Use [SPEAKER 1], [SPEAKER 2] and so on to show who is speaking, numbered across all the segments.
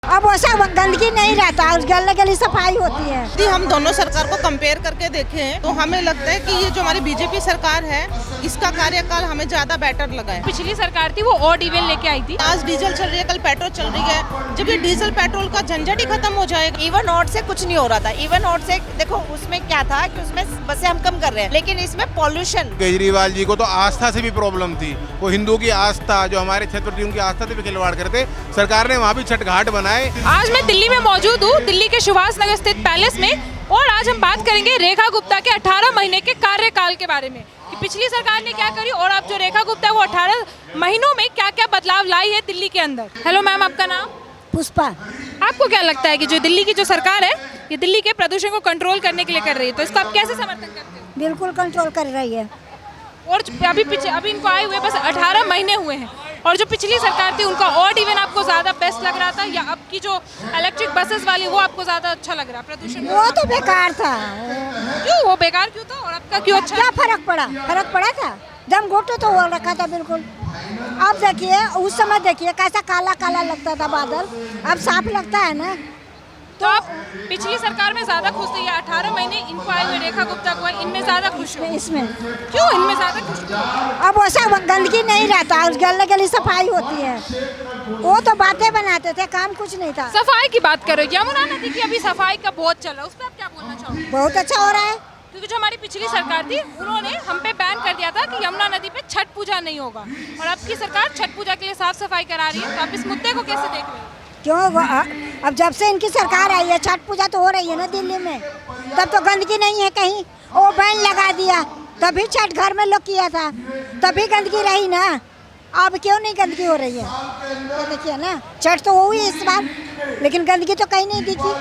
[SPEAKER 1] अब वैसा गंदगी नहीं रहता, गली गली सफाई होती है।
[SPEAKER 2] यदि हम दोनों सरकार को कंपेयर करके देखें तो हमें लगता है कि ये जो हमारी बीजेपी सरकार है इसका कार्यकाल हमें ज्यादा बेटर लगा है।
[SPEAKER 3] पिछली सरकार थी वो ऑड इवन लेके आई थी।
[SPEAKER 2] आज डीजल चल रही है, कल पेट्रोल चल रही है। जब ये डीजल पेट्रोल का झंझट ही खत्म हो जाएगा।
[SPEAKER 4] इवन ऑड से कुछ नहीं हो रहा था। इवन ऑड से देखो उसमें क्या था कि उसमें बसें हम कम कर रहे हैं, लेकिन इसमें पॉल्यूशन।
[SPEAKER 5] केजरीवाल जी को तो आस्था से भी प्रॉब्लम थी। वो हिंदू की आस्था, जो हमारे छत्रपति उनकी आस्था से भी खिलवाड़ करते। सरकार ने वहाँ भी छठ घाट बनाए।
[SPEAKER 3] आज मैं दिल्ली में मौजूद हूँ, दिल्ली के सुभाष नगर स्थित पैलेस में, और आज हम बात करेंगे रेखा गुप्ता के 18 महीने के कार्यकाल के बारे में कि पिछली सरकार ने क्या करी और अब जो रेखा गुप्ता है वो 18 महीनों में क्या क्या बदलाव लाई है दिल्ली के अंदर। हेलो मैम, आपका नाम?
[SPEAKER 1] पुष्पा।
[SPEAKER 3] आपको क्या लगता है कि जो दिल्ली की जो सरकार है ये दिल्ली के प्रदूषण को कंट्रोल करने के लिए कर रही है, तो इसका आप कैसे समर्थन करते हैं?
[SPEAKER 1] बिल्कुल कंट्रोल कर रही है।
[SPEAKER 3] और अभी इनको आए हुए बस 18 महीने हुए हैं, और जो पिछली सरकार थी उनका ऑड इवन आपको ज्यादा बेस्ट लग रहा था, या अब की जो इलेक्ट्रिक बसेस वाली वो आपको ज्यादा अच्छा लग रहा? प्रदूषण
[SPEAKER 1] वो तो बेकार था।
[SPEAKER 3] क्यों? वो बेकार क्यों था और आपका क्यों अच्छा?
[SPEAKER 1] क्या फर्क पड़ा? फर्क पड़ा था। दम घुटो तो वो रखा था बिल्कुल। अब देखिए, उस समय देखिए कैसा काला काला लगता था बादल, अब साफ लगता है ना।
[SPEAKER 3] तो आप पिछली सरकार में ज्यादा खुश थे या 18 महीने इनको आए हुए रेखा गुप्ता को इनमें ज्यादा खुश हो?
[SPEAKER 1] इसमें
[SPEAKER 3] क्यों इनमें ज्यादा खुश हो?
[SPEAKER 1] अब वैसा गंदगी नहीं रहता, गली गली सफाई होती है। वो तो बातें बनाते थे, काम कुछ नहीं था।
[SPEAKER 3] सफाई की बात करो, यमुना नदी की अभी सफाई का बहुत चल रहा है, उस पर आप क्या बोलना चाहोगे?
[SPEAKER 1] बहुत अच्छा हो रहा है।
[SPEAKER 3] क्योंकि जो हमारी पिछली सरकार थी उन्होंने हम पे बैन कर दिया था कि यमुना नदी पे छठ पूजा नहीं होगा, और अब की सरकार छठ पूजा के लिए साफ सफाई करा रही है, तो आप इस मुद्दे को कैसे देख रहे हो?
[SPEAKER 1] क्यों? अब जब से इनकी सरकार आई है, छठ पूजा तो हो रही है ना दिल्ली में, तब तो गंदगी नहीं है कहीं। वो बैन लगा दिया, तभी छठ घर में लोग किया था, तभी गंदगी रही ना। अब क्यों नहीं गंदगी हो रही है? ये देखिए ना, छठ तो हुई इस बार, लेकिन गंदगी तो कहीं नहीं दिखी।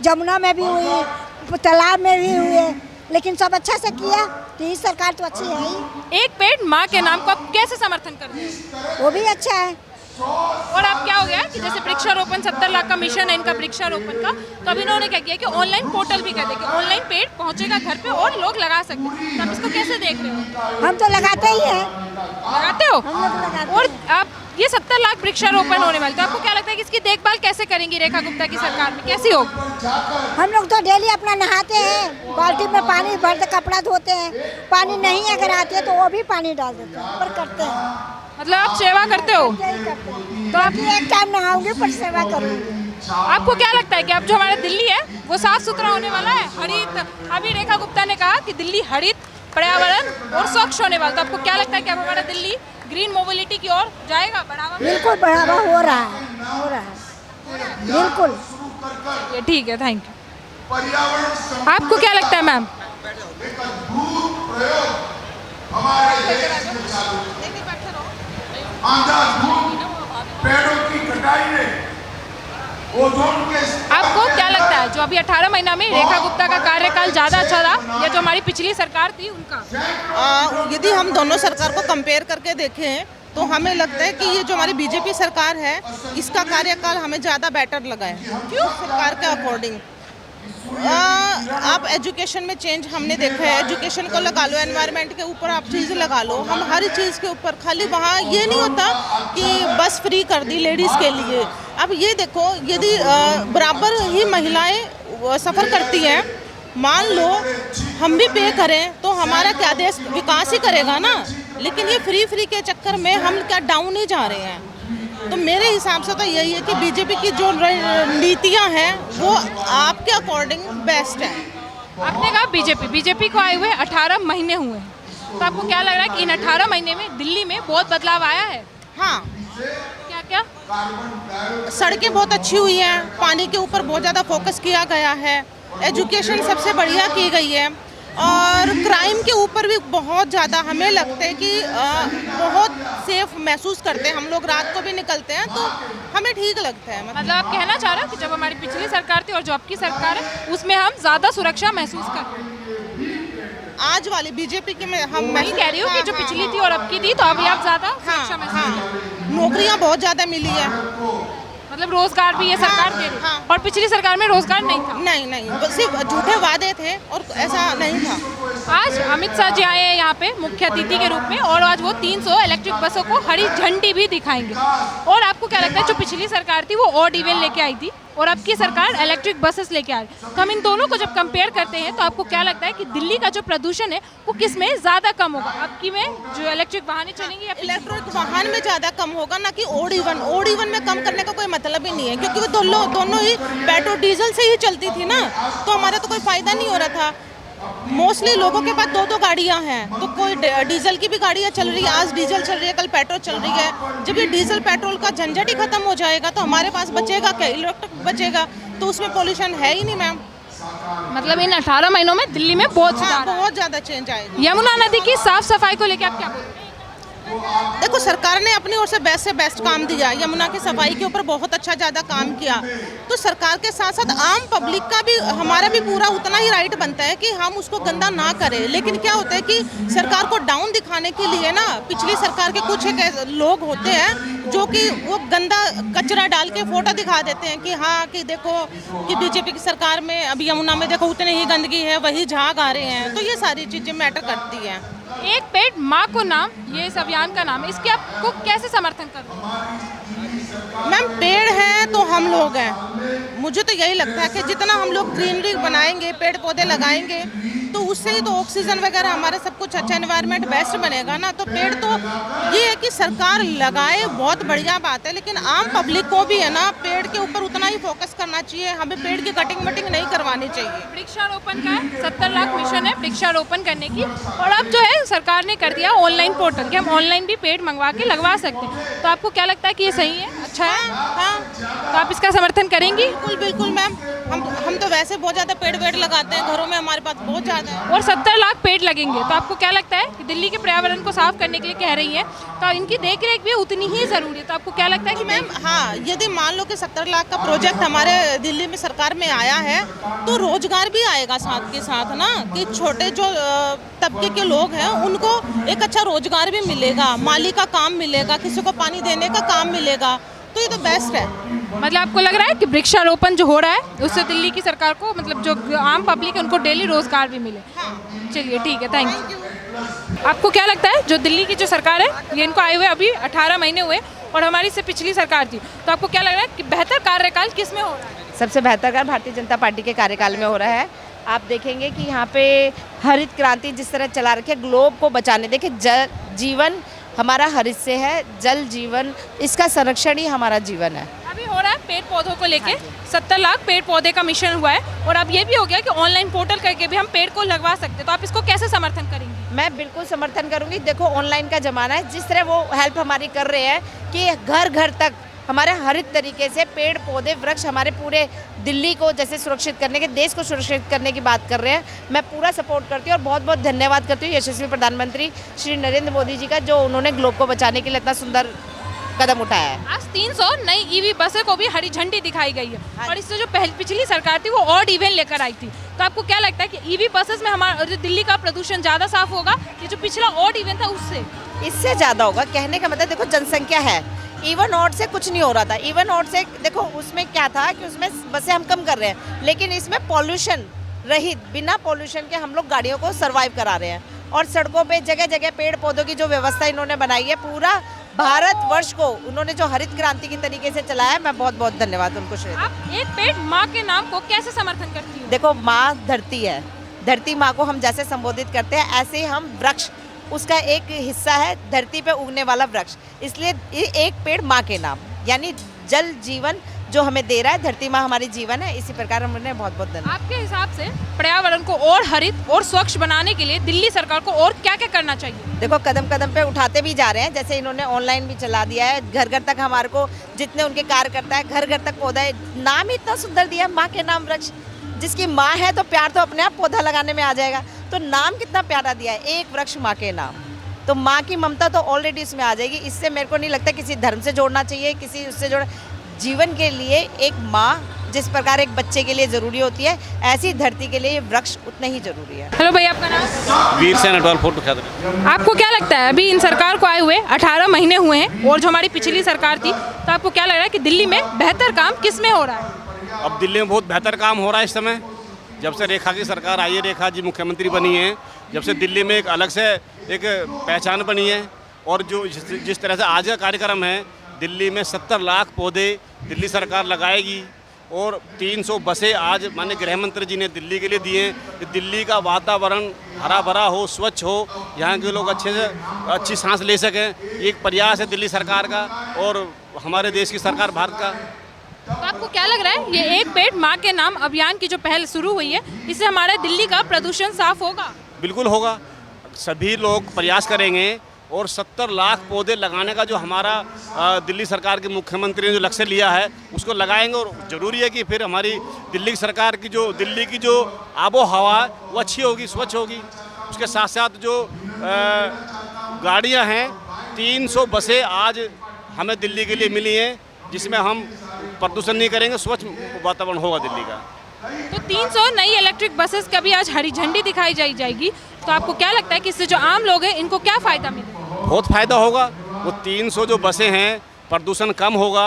[SPEAKER 1] जमुना में भी हुई, तालाब में भी हुए, लेकिन सब अच्छा से किया, तो ये सरकार तो अच्छी है ही।
[SPEAKER 3] एक पेड़ माँ के नाम को आप कैसे समर्थन करते हैं?
[SPEAKER 1] वो भी अच्छा है।
[SPEAKER 3] और अब क्या हो गया कि जैसे वृक्षारोपण 70 लाख का मिशन है इनका वृक्षारोपण का, तो अब इन्होंने क्या किया कि ऑनलाइन पोर्टल भी कर दिया कि ऑनलाइन पेड़ पहुंचेगा घर पे और लोग लगा सकते हैं, तो आप इसको कैसे देख रहे हो?
[SPEAKER 1] हम तो लगाते ही हैं।
[SPEAKER 3] लगाते हो?
[SPEAKER 1] हम लोग लगाते
[SPEAKER 3] और
[SPEAKER 1] हैं।
[SPEAKER 3] आप ये 70 लाख वृक्षारोपण होने वाले, तो आपको क्या लगता है कि इसकी देखभाल कैसे करेंगी रेखा गुप्ता की सरकार में, कैसी होगी?
[SPEAKER 1] हम लोग तो डेली अपना नहाते हैं, बाल्टी में पानी भरते कपड़ा धोते हैं। पानी नहीं अगर आती है तो वो भी पानी डाल देते हैं, पर करते हैं।
[SPEAKER 3] मतलब आप सेवा करते हो?
[SPEAKER 1] यही करते हैं।
[SPEAKER 3] तो आप
[SPEAKER 1] एक टाइम नहाऊंगी पर सेवा करूंगी।
[SPEAKER 3] आपको क्या लगता है कि अब जो हमारा दिल्ली है वो साफ सुथरा होने वाला है, हरित? अभी रेखा गुप्ता ने कहा कि दिल्ली हरित, पर्यावरण और स्वच्छ होने वाला, तो आपको क्या लगता है कि अब हमारा दिल्ली ग्रीन मोबिलिटी की ओर जाएगा, बढ़ावा?
[SPEAKER 1] बिल्कुल बढ़ावा हो रहा है, हो रहा है बिल्कुल।
[SPEAKER 3] ये ठीक है, थैंक यू। आपको क्या लगता है मैम? आपको क्या लगता है जो अभी 18 महीना में रेखा गुप्ता का कार्यकाल ज्यादा अच्छा था या जो हमारी पिछली सरकार थी उनका?
[SPEAKER 2] यदि हम दोनों सरकार को कंपेयर करके देखें तो हमें लगता है कि ये जो हमारी बीजेपी सरकार है इसका कार्यकाल हमें ज़्यादा बेटर लगा है। क्यों? सरकार के अकॉर्डिंग आप एजुकेशन में चेंज हमने देखा है। एजुकेशन को लगा लो, एनवायरनमेंट के ऊपर आप चीज़ लगा लो, हम हर चीज़ के ऊपर, खाली वहाँ ये नहीं होता कि बस फ्री कर दी लेडीज़ के लिए। अब ये देखो, यदि बराबर ही महिलाएं सफ़र करती हैं, मान लो हम भी पे करें तो हमारा क्या देश विकास ही करेगा ना। लेकिन ये फ्री के चक्कर में हम क्या डाउन ही जा रहे हैं। तो मेरे हिसाब से तो यही है कि बीजेपी की जो नीतियां हैं वो आपके अकॉर्डिंग बेस्ट है।
[SPEAKER 3] आपने कहा बीजेपी को आए हुए 18 महीने हुए हैं, तो आपको क्या लग रहा है कि इन 18 महीने में दिल्ली में बहुत बदलाव आया है?
[SPEAKER 2] हाँ।
[SPEAKER 3] क्या क्या?
[SPEAKER 2] सड़कें बहुत अच्छी हुई हैं, पानी के ऊपर बहुत ज़्यादा फोकस किया गया है, एजुकेशन सबसे बढ़िया की गई है, और क्राइम के ऊपर भी बहुत ज़्यादा हमें लगता है कि बहुत सेफ महसूस करते हैं। हम लोग रात को भी निकलते हैं तो हमें ठीक लगता है।
[SPEAKER 3] मतलब आप कहना चाह रहे हो कि जब हमारी पिछली सरकार थी और जो अब की सरकार है उसमें हम ज़्यादा सुरक्षा महसूस कर रहे हैं?
[SPEAKER 2] आज वाली बीजेपी की में हम
[SPEAKER 3] वही कह रही हूँ कि जो पिछली थी और अब की थी, तो अभी आप ज़्यादा सुरक्षा महसूस कर रहे हैं।
[SPEAKER 2] नौकरियाँ बहुत ज़्यादा मिली है।
[SPEAKER 3] मतलब रोजगार भी ये सरकार दे रही है।
[SPEAKER 2] हाँ।
[SPEAKER 3] और पिछली सरकार में रोजगार नहीं था।
[SPEAKER 2] नहीं, बस सिर्फ झूठे वादे थे और ऐसा नहीं था।
[SPEAKER 3] आज अमित शाह जी आए हैं यहाँ पे मुख्य अतिथि के रूप में और आज वो 300 इलेक्ट्रिक बसों को हरी झंडी भी दिखाएंगे। और आपको क्या लगता है, जो पिछली सरकार थी वो ऑड इवन लेके आई थी और अब की सरकार इलेक्ट्रिक बसेस लेके आ रही है, तो हम इन दोनों को जब कंपेयर करते हैं तो आपको क्या लगता है कि दिल्ली का जो प्रदूषण है वो किस में ज़्यादा कम होगा, अब की में जो इलेक्ट्रिक वाहनें चलेंगी या
[SPEAKER 2] इलेक्ट्रिक वाहन में ज़्यादा कम होगा ना कि ओड इवन में कम करने का कोई मतलब ही नहीं है, क्योंकि वो दोनों ही पेट्रोल डीजल से ही चलती थी ना, तो हमारा तो कोई फ़ायदा नहीं हो रहा था। मोस्टली लोगों के पास दो गाड़ियां हैं, तो कोई डीजल की भी गाड़ियां चल रही है, आज डीजल चल रही है, कल पेट्रोल चल रही है। जब ये डीजल पेट्रोल का झंझट ही खत्म हो जाएगा तो हमारे पास बचेगा क्या, इलेक्ट्रिक बचेगा, तो उसमें पोल्यूशन है ही नहीं मैम।
[SPEAKER 3] मतलब इन 18 महीनों में दिल्ली में बहुत
[SPEAKER 2] हाँ,
[SPEAKER 3] सुधार है।
[SPEAKER 2] बहुत ज़्यादा चेंज आएगा।
[SPEAKER 3] यमुना नदी की साफ सफाई को लेकर आप क्या बोलते हैं?
[SPEAKER 2] देखो, सरकार ने अपनी ओर से बेस्ट काम दिया, यमुना की सफाई के ऊपर बहुत अच्छा ज़्यादा काम किया, तो सरकार के साथ साथ आम पब्लिक का भी, हमारा भी पूरा उतना ही राइट बनता है कि हम उसको गंदा ना करें। लेकिन क्या होता है कि सरकार को डाउन दिखाने के लिए ना, पिछली सरकार के कुछ एक लोग होते हैं जो कि वो गंदा कचरा डाल के फोटो दिखा देते हैं कि हाँ कि देखो कि बीजेपी की सरकार में अब यमुना में देखो उतनी ही गंदगी है, वही झाग आ रहे हैं, तो ये सारी चीज़ें मैटर करती हैं।
[SPEAKER 3] एक पेड़ माँ को नाम, ये इस अभियान का नाम है, इसके आपको कैसे समर्थन करोगे?
[SPEAKER 2] मैम, पेड़ हैं तो हम लोग हैं। मुझे तो यही लगता है कि जितना हम लोग ग्रीनरी बनाएंगे, पेड़ पौधे लगाएंगे, तो उससे ही तो ऑक्सीजन वगैरह हमारा सब कुछ अच्छा, एनवायरनमेंट बेस्ट बनेगा ना। तो पेड़ तो ये है कि सरकार लगाए, बहुत बढ़िया बात है, लेकिन आम पब्लिक को भी है ना पेड़ के ऊपर उतना ही फोकस करना चाहिए, हमें पेड़ की कटिंग वटिंग नहीं करवानी चाहिए।
[SPEAKER 3] वृक्षारोपण का 70 लाख मिशन है वृक्षारोपण करने की, और अब जो है सरकार ने कर दिया ऑनलाइन पोर्टल कि हम ऑनलाइन भी पेड़ मंगवा के लगवा सकते हैं, तो आपको क्या लगता है कि ये सही है, अच्छा है?
[SPEAKER 2] हाँ,
[SPEAKER 3] तो आप इसका समर्थन करेंगी?
[SPEAKER 2] बिल्कुल मैम, हम तो वैसे बहुत ज़्यादा पेड़ वेड़ लगाते हैं घरों में, हमारे पास बहुत ज़्यादा है।
[SPEAKER 3] और 70 लाख पेड़ लगेंगे, तो आपको क्या लगता है कि दिल्ली के पर्यावरण को साफ करने के लिए कह रही है, तो इनकी देख रेख भी उतनी ही ज़रूरी है, तो आपको क्या लगता है कि
[SPEAKER 2] मैम, हाँ, यदि मान लो कि 70 लाख का प्रोजेक्ट हमारे दिल्ली में सरकार में आया है, तो रोजगार भी आएगा साथ के साथ ना, कि छोटे जो तबके के लोग हैं उनको एक अच्छा रोजगार भी मिलेगा, माली का काम मिलेगा, किसी को पानी देने का काम मिलेगा, तो ये तो बेस्ट है।
[SPEAKER 3] मतलब आपको लग रहा है कि वृक्षारोपण जो हो रहा है उससे दिल्ली की सरकार को, मतलब जो आम पब्लिक है उनको डेली रोजगार भी मिले? चलिए ठीक है, थैंक यू। आपको क्या लगता है जो दिल्ली की जो सरकार है, ये इनको आए हुए अभी 18 महीने हुए और हमारी से पिछली सरकार थी, तो आपको क्या लग रहा है कि बेहतर कार्यकाल किस में हो रहा है?
[SPEAKER 6] सबसे बेहतर कार्य भारतीय जनता पार्टी के कार्यकाल में हो रहा है। आप देखेंगे कि यहाँ पे हरित क्रांति जिस तरह चला रखी है, ग्लोब को बचाने, देखिए जीवन हमारा हरित से है, जल जीवन, इसका संरक्षण ही हमारा जीवन है।
[SPEAKER 3] अभी हो रहा है पेड़ पौधों को लेके 70 लाख पेड़ पौधे का मिशन हुआ है, और अब ये भी हो गया कि ऑनलाइन पोर्टल करके भी हम पेड़ को लगवा सकते हैं, तो आप इसको कैसे समर्थन करेंगे?
[SPEAKER 6] मैं बिल्कुल समर्थन करूंगी। देखो, ऑनलाइन का ज़माना है, जिस तरह वो हेल्प हमारी कर रहे हैं कि घर घर तक हमारे हरित तरीके से पेड़ पौधे वृक्ष हमारे पूरे दिल्ली को जैसे सुरक्षित करने के, देश को सुरक्षित करने की बात कर रहे हैं, मैं पूरा सपोर्ट करती हूँ और बहुत बहुत धन्यवाद करती हूँ यशस्वी प्रधानमंत्री श्री नरेंद्र मोदी जी का, जो उन्होंने ग्लोब को बचाने के लिए इतना सुंदर कदम उठाया है।
[SPEAKER 3] आज 300 नई ईवी बसें को भी हरी झंडी दिखाई गई है, और इससे जो पिछली सरकार थी वो ऑड इवन लेकर आई थी, तो आपको क्या लगता है कि ईवी बसेस में हमारा जो दिल्ली का प्रदूषण ज़्यादा साफ होगा कि जो पिछला ऑड इवन था उससे?
[SPEAKER 6] इससे ज़्यादा होगा। कहने का मतलब, देखो जनसंख्या है, इवन ऑड से कुछ नहीं हो रहा था। इवन ऑड से देखो उसमें क्या था कि उसमें बसें हम कम कर रहे हैं, लेकिन इसमें पॉल्यूशन रहित, बिना पॉल्यूशन के हम लोग गाड़ियों को सर्वाइव करा रहे हैं, और सड़कों पे जगह जगह पेड़ पौधों की जो व्यवस्था इन्होंने बनाई है, पूरा भारतवर्ष को उन्होंने जो हरित क्रांति की तरीके से चलाया है, मैं बहुत बहुत धन्यवाद उनको श्रेय।
[SPEAKER 3] आप एक पेड़ माँ के नाम को कैसे समर्थन करती हो?
[SPEAKER 6] देखो, माँ धरती है, धरती माँ को हम जैसे संबोधित करते हैं, ऐसे ही हम वृक्ष उसका एक हिस्सा है, धरती पे उगने वाला वृक्ष, इसलिए एक पेड़ माँ के नाम, यानी जल जीवन जो हमें दे रहा है, धरती माँ हमारी जीवन है, इसी प्रकार हमने बहुत बहुत धन्यवाद।
[SPEAKER 3] आपके हिसाब से पर्यावरण को और हरित और स्वच्छ बनाने के लिए दिल्ली सरकार को और क्या क्या करना चाहिए?
[SPEAKER 6] देखो, कदम कदम पे उठाते भी जा रहे हैं, जैसे इन्होंने ऑनलाइन भी चला दिया है, घर घर तक हमारे को जितने उनके कार्यकर्ता है, घर घर तक पौधा है, नाम ही इतना सुंदर दिया, माँ के नाम वृक्ष, जिसकी माँ है तो प्यार तो अपने आप पौधा लगाने में आ जाएगा, तो नाम कितना प्यारा दिया है, एक वृक्ष माँ के नाम, तो माँ की ममता तो ऑलरेडी इसमें आ जाएगी। इससे मेरे को नहीं लगता किसी धर्म से जोड़ना चाहिए, किसी उससे जोड़, जीवन के लिए एक माँ जिस प्रकार एक बच्चे के लिए ज़रूरी होती है, ऐसी धरती के लिए ये वृक्ष उतना ही ज़रूरी है।
[SPEAKER 3] हेलो भैया, आपका नाम?
[SPEAKER 7] वीर सेन अटवाल फोर्ट खैदर।
[SPEAKER 3] आपको क्या लगता है अभी इन सरकार को आए हुए 18 महीने हुए हैं और जो हमारी पिछली सरकार थी, तो आपको क्या लग रहा है कि दिल्ली में बेहतर काम किस में हो रहा है?
[SPEAKER 7] अब दिल्ली में बहुत बेहतर काम हो रहा है इस समय। जब से रेखा की सरकार आई है, रेखा जी मुख्यमंत्री बनी है, जब से दिल्ली में एक अलग से एक पहचान बनी है। और जो जिस तरह से आज का कार्यक्रम है, दिल्ली में 70 लाख पौधे दिल्ली सरकार लगाएगी और 300 बसें आज माननीय गृह मंत्री जी ने दिल्ली के लिए दिए हैं कि दिल्ली का वातावरण हरा भरा हो, स्वच्छ हो, यहाँ के लोग अच्छे से अच्छी सांस ले सकें। ये एक प्रयास है दिल्ली सरकार का और हमारे देश की सरकार भारत का।
[SPEAKER 3] तो आपको क्या लग रहा है ये एक पेड़ माँ के नाम अभियान की जो पहल शुरू हुई है, इससे हमारे दिल्ली का प्रदूषण साफ होगा?
[SPEAKER 7] बिल्कुल होगा। सभी लोग प्रयास करेंगे और 70 लाख पौधे लगाने का जो हमारा दिल्ली सरकार के मुख्यमंत्री ने जो लक्ष्य लिया है उसको लगाएंगे। और ज़रूरी है कि फिर हमारी दिल्ली सरकार की जो आबो हवा है वो अच्छी होगी, स्वच्छ होगी। उसके साथ साथ जो गाड़ियां हैं, 300 बसें आज हमें दिल्ली के लिए मिली हैं, जिसमें हम प्रदूषण नहीं करेंगे, स्वच्छ वातावरण होगा दिल्ली का।
[SPEAKER 3] तो 300 नई इलेक्ट्रिक बसेस का भी आज हरी झंडी दिखाई जाएगी, तो आपको क्या लगता है कि इससे जो आम लोग हैं इनको क्या फ़ायदा मिलेगा?
[SPEAKER 7] बहुत फ़ायदा होगा। वो 300 जो बसें हैं, प्रदूषण कम होगा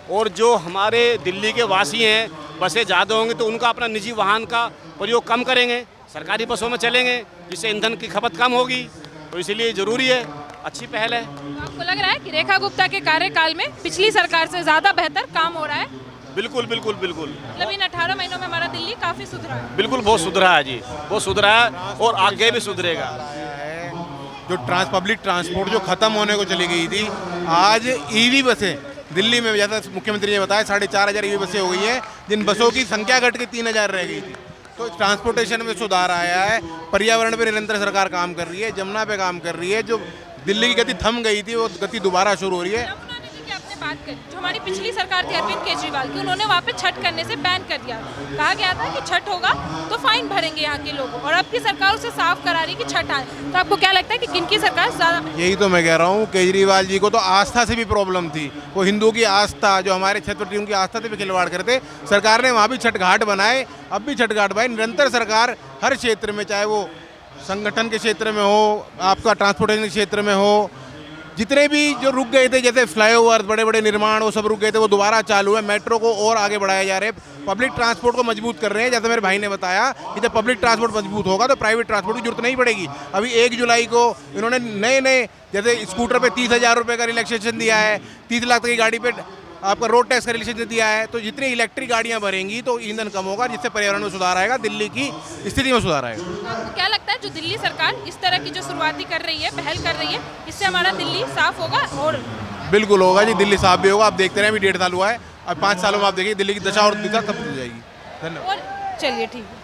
[SPEAKER 7] और जो हमारे दिल्ली के वासी हैं, बसें ज़्यादा होंगी तो उनका अपना निजी वाहन का प्रयोग कम करेंगे, सरकारी बसों में चलेंगे, जिससे ईंधन की खपत कम होगी। तो इसीलिए ज़रूरी है, अच्छी पहल है।
[SPEAKER 3] तो आपको लग रहा है कि रेखा गुप्ता के कार्यकाल में पिछली सरकार से ज़्यादा बेहतर काम हो रहा है?
[SPEAKER 7] बिल्कुल बिल्कुल बिल्कुल।
[SPEAKER 3] मतलब इन 18 महीनों में हमारा दिल्ली काफ़ी सुधरा है?
[SPEAKER 7] बिल्कुल, बहुत सुधरा है जी, बहुत सुधरा है और आगे भी सुधरेगा।
[SPEAKER 5] जो पब्लिक ट्रांसपोर्ट जो ख़त्म होने को चली गई थी, आज ईवी बसें दिल्ली में, जैसा मुख्यमंत्री ने बताया, 4500 ईवी बसें हो गई हैं, जिन बसों की संख्या घट के 3000 रह गई थी। तो ट्रांसपोर्टेशन में सुधार आया है। पर्यावरण पे निरंतर सरकार काम कर रही है, जमुना पे काम कर रही है। जो दिल्ली की गति थम गई थी वो गति दोबारा शुरू हो रही है।
[SPEAKER 3] यमुना नदी की आपने बात करी, जो हमारी पिछली सरकार थी अरविंद केजरीवाल की, उन्होंने वहाँ पे छठ करने से बैन कर दिया। कहा गया था कि छठ होगा तो फाइन भरेंगे यहाँ के लोग, और अब की सरकार उसे साफ करा रही है कि छठ आए। तो आपको क्या लगता है कि किनकी सरकार ज़्यादा?
[SPEAKER 5] यही तो मैं कह रहा हूँ, केजरीवाल जी को तो आस्था से भी प्रॉब्लम थी। वो हिंदू की आस्था, जो हमारे छत्रपति उनकी आस्था से भी खिलवाड़ करते। सरकार ने वहाँ भी छठ घाट बनाए, अब भी छठ घाट बनाए। निरंतर सरकार हर क्षेत्र में, चाहे वो संगठन के क्षेत्र में हो, आपका ट्रांसपोर्टेशन के क्षेत्र में हो, जितने भी जो रुक गए थे, जैसे फ्लाईओवर, बड़े बड़े निर्माण, वो सब रुक गए थे, वो दोबारा चालू है। मेट्रो को और आगे बढ़ाया जा रहा है, पब्लिक ट्रांसपोर्ट को मजबूत कर रहे हैं। जैसे मेरे भाई ने बताया कि जब पब्लिक ट्रांसपोर्ट मजबूत होगा तो प्राइवेट ट्रांसपोर्ट की जरूरत नहीं पड़ेगी। अभी 1 जुलाई को इन्होंने नए जैसे स्कूटर पे 30,000 रुपये का रिलैक्सेशन दिया है, 30 लाख तक की गाड़ी पे आपका रोड टैक्स का रिलेक्शन दिया है। तो जितनी इलेक्ट्रिक गाड़ियां भरेंगी तो ईंधन कम होगा, जिससे पर्यावरण में सुधार आएगा, दिल्ली की स्थिति में सुधार आएगा।
[SPEAKER 3] तो आपको क्या लगता है जो दिल्ली सरकार इस तरह की जो शुरुआती कर रही है, पहल कर रही है, इससे हमारा दिल्ली साफ होगा? और
[SPEAKER 5] बिल्कुल होगा जी, दिल्ली साफ भी होगा। आप देखते रहे, अभी 1.5 साल हुआ है, अब 5 सालों में आप देखिए दिल्ली की दशा और दिशा कब बदल जाएगी। धन्यवाद।
[SPEAKER 3] चलिए ठीक है।